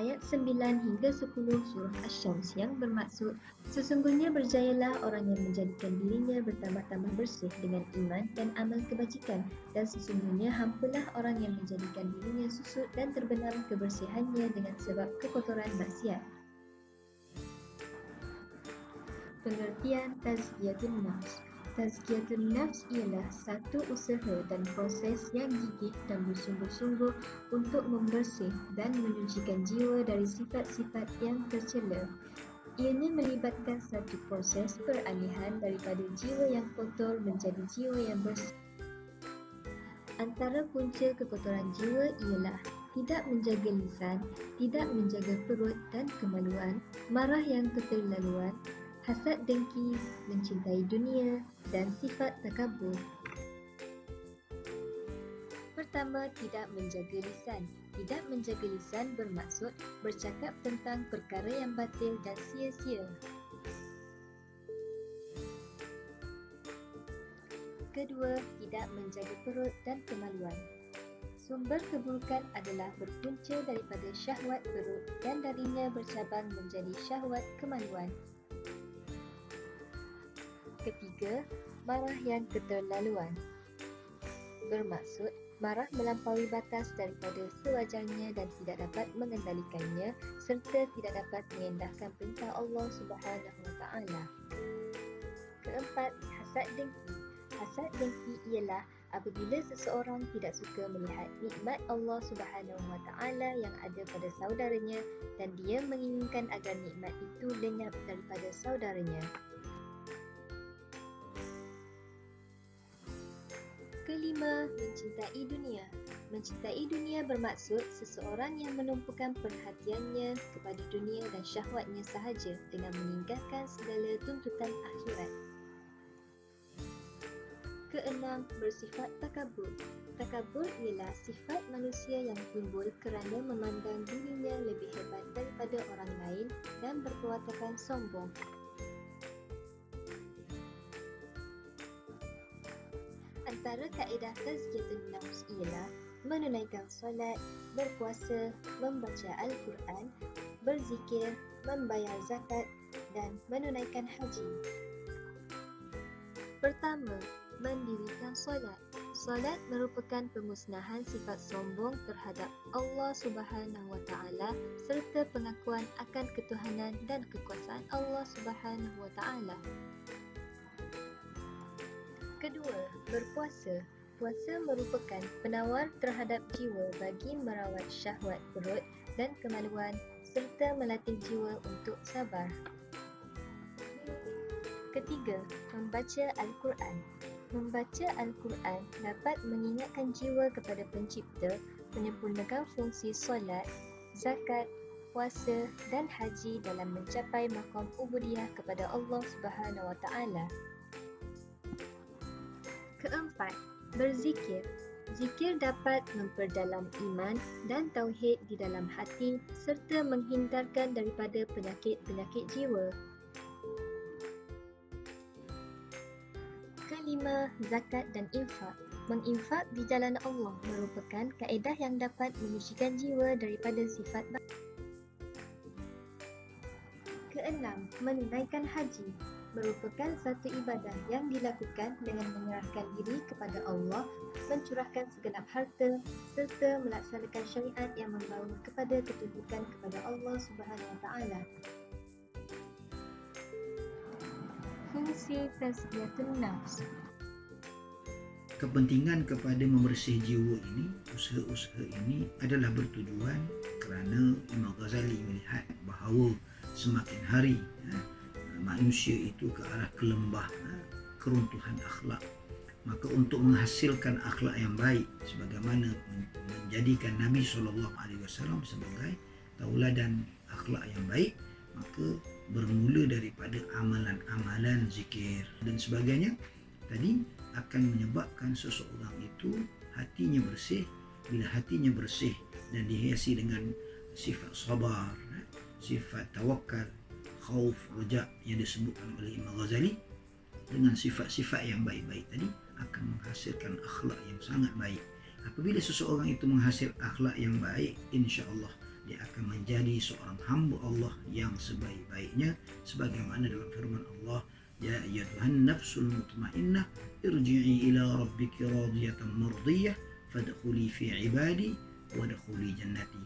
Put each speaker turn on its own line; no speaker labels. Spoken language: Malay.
ayat 9 hingga 10 surah Asy-Syams yang bermaksud, sesungguhnya berjayalah orang yang menjadikan dirinya bertambah-tambah bersih dengan iman dan amal kebajikan, dan sesungguhnya hampalah orang yang menjadikan dirinya susut dan terbenam kebersihannya dengan sebab kekotoran maksiat. Pengertian Tazkiyatun Nafs. Tazkiyatun Nafs ialah satu usaha dan proses yang gigih dan bersungguh-sungguh untuk membersih dan menyucikan jiwa dari sifat-sifat yang tercela. Ianya melibatkan satu proses peralihan daripada jiwa yang kotor menjadi jiwa yang bersih. Antara punca kekotoran jiwa ialah tidak menjaga lisan, tidak menjaga perut dan kemaluan, marah yang keterlaluan, hasad dengki, mencintai dunia dan sifat takabur. Pertama, tidak menjaga lisan. Tidak menjaga lisan bermaksud bercakap tentang perkara yang batil dan sia-sia. Kedua, tidak menjaga perut dan kemaluan. Sumber keburukan adalah berpunca daripada syahwat perut dan darinya bercabang menjadi syahwat kemaluan. Ketiga, marah yang keterlaluan. Bermaksud, marah melampaui batas daripada sewajarnya dan tidak dapat mengendalikannya serta tidak dapat mengendahkan perintah Allah Subhanahu Wa Taala. Keempat, hasad dengki. Hasad dengki ialah apabila seseorang tidak suka melihat nikmat Allah Subhanahu Wa Taala yang ada pada saudaranya dan dia menginginkan agar nikmat itu lenyap daripada saudaranya. Kelima, mencintai dunia. Mencintai dunia bermaksud seseorang yang menumpukan perhatiannya kepada dunia dan syahwatnya sahaja dengan meninggalkan segala tuntutan akhirat. Keenam, bersifat takabur. Takabur ialah sifat manusia yang timbul kerana memandang dirinya lebih hebat daripada orang lain dan berperwatakan sombong. Antara kaedah tazkiyatun nafs ialah menunaikan solat, berpuasa, membaca Al-Quran, berzikir, membayar zakat dan menunaikan haji. Pertama, mendirikan solat. Solat merupakan pemusnahan sifat sombong terhadap Allah Subhanahu Wa Taala serta pengakuan akan ketuhanan dan kekuasaan Allah Subhanahu Wa Taala. Kedua, berpuasa. Puasa merupakan penawar terhadap jiwa bagi merawat syahwat perut dan kemaluan serta melatih jiwa untuk sabar. Ketiga, membaca Al-Quran. Membaca Al-Quran dapat mengingatkan jiwa kepada Pencipta, menyempurnakan fungsi solat, zakat, puasa dan haji dalam mencapai maqam ubudiyah kepada Allah Subhanahu Wa Taala. Keempat, berzikir. Zikir dapat memperdalam iman dan tauhid di dalam hati serta menghindarkan daripada penyakit-penyakit jiwa. Kelima, zakat dan infak. Menginfak di jalan Allah merupakan kaedah yang dapat menyucikan jiwa daripada sifat Keenam, menunaikan haji. Merupakan satu ibadah yang dilakukan dengan menyerahkan diri kepada Allah, mencurahkan segenap harta serta melaksanakan syariat yang membawa kepada ketundukan kepada Allah Subhanahu Wa Taala. Fungsi tazkiyatun nafs.
Kepentingan kepada membersih jiwa ini, usaha-usaha ini adalah bertujuan kerana Imam Ghazali melihat bahawa semakin hari manusia itu ke arah kelembah keruntuhan akhlak. Maka untuk menghasilkan akhlak yang baik sebagaimana menjadikan Nabi SAW sebagai tauladan akhlak yang baik, maka bermula daripada amalan-amalan zikir dan sebagainya tadi akan menyebabkan seseorang itu hatinya bersih. Bila hatinya bersih dan dihiasi dengan sifat sabar, sifat tawakal, khauf, raja yang disebutkan oleh Imam Ghazali, dengan sifat-sifat yang baik-baik tadi akan menghasilkan akhlak yang sangat baik. Apabila seseorang itu menghasil akhlak yang baik, insya-Allah dia akan menjadi seorang hamba Allah yang sebaik-baiknya, sebagaimana dalam firman Allah, ya ayyatuhan nafsul mutmainnah irji'i ila rabbiki radiyatan mardiyah fadkhuli fi ibadi wadkhuli jannati.